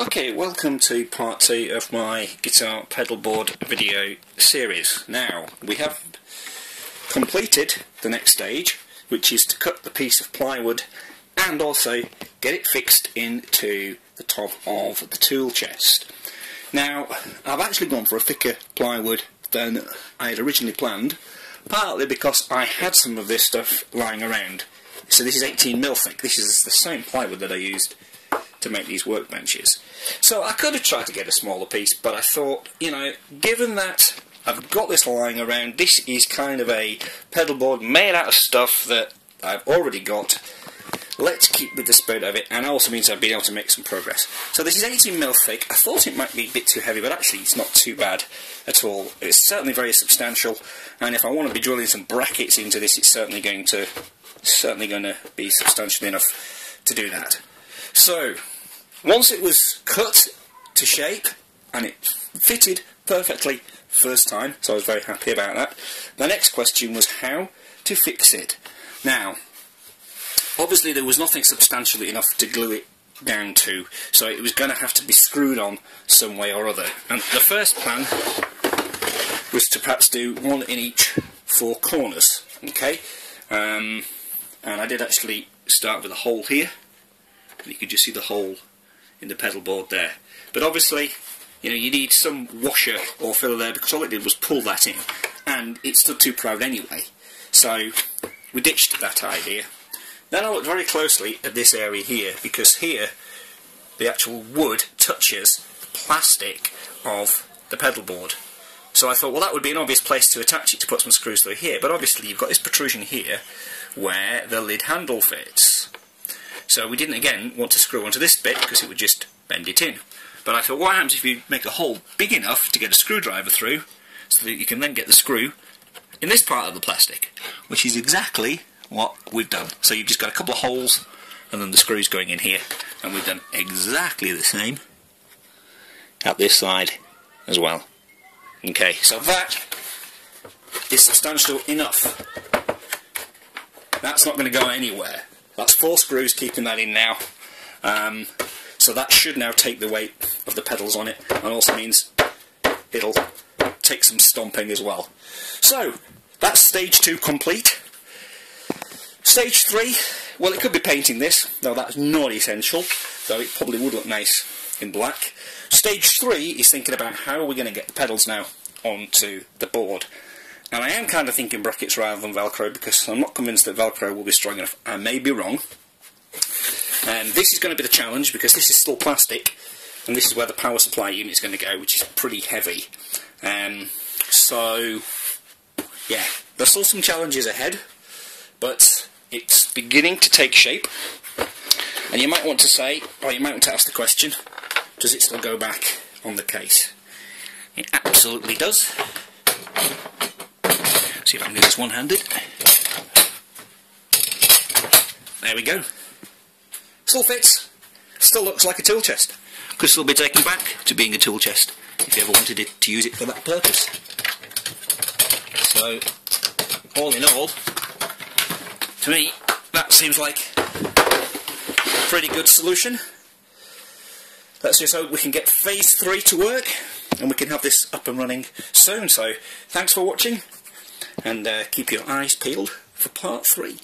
Okay, welcome to part 2 of my guitar pedal board video series. Now, we have completed the next stage, which is to cut the piece of plywood and also get it fixed into the top of the tool chest. Now, I've actually gone for a thicker plywood than I had originally planned, partly because I had some of this stuff lying around. So this is 18mm thick. This is the same plywood that I used to make these workbenches. So I could have tried to get a smaller piece, but I thought, you know, given that I've got this lying around, this is kind of a pedal board made out of stuff that I've already got, let's keep with the spirit of it, and also means I've been able to make some progress. So this is 18mm thick. I thought it might be a bit too heavy, but actually it's not too bad at all. It's certainly very substantial, and if I want to be drilling some brackets into this, it's certainly going to be substantial enough to do that. So, once it was cut to shape, and it fitted perfectly first time, so I was very happy about that, the next question was how to fix it. Now, obviously there was nothing substantial enough to glue it down to, so it was going to have to be screwed on some way or other. And the first plan was to perhaps do one in each 4 corners, okay? And I did actually start with a hole here. You can just see the hole in the pedal board there. But obviously, you know, you need some washer or filler there, because all it did was pull that in, and it stood too proud anyway. So we ditched that idea. Then I looked very closely at this area here, because here the actual wood touches the plastic of the pedal board. So I thought, well, that would be an obvious place to attach it, to put some screws through here. But obviously you've got this protrusion here where the lid handle fits. So we didn't again want to screw onto this bit, because it would just bend it in. But I thought, what happens if you make a hole big enough to get a screwdriver through, so that you can then get the screw in this part of the plastic, which is exactly what we've done. So you've just got a couple of holes and then the screws going in here, and we've done exactly the same at this side as well. Okay, so that is substantial enough. That's not going to go anywhere. That's 4 screws keeping that in now. So that should now take the weight of the pedals on it, and also means it'll take some stomping as well. So that's stage 2 complete. Stage 3, well, it could be painting this, though that's not essential, though it probably would look nice in black. Stage 3 is thinking about how are we going to get the pedals now onto the board. And I am kind of thinking brackets rather than Velcro, because I'm not convinced that Velcro will be strong enough. I may be wrong. And this is going to be the challenge, because this is still plastic, and this is where the power supply unit is going to go, which is pretty heavy. So, yeah, there's still some challenges ahead, but it's beginning to take shape. And you might want to say, or you might want to ask the question, does it still go back on the case? It absolutely does. See if I can do this one-handed. There we go. Still fits. Still looks like a tool chest. Could still be taken back to being a tool chest if you ever wanted it to use it for that purpose. So, all in all, to me, that seems like a pretty good solution. Let's just hope we can get phase 3 to work, and we can have this up and running soon. So, thanks for watching, and keep your eyes peeled for part 3.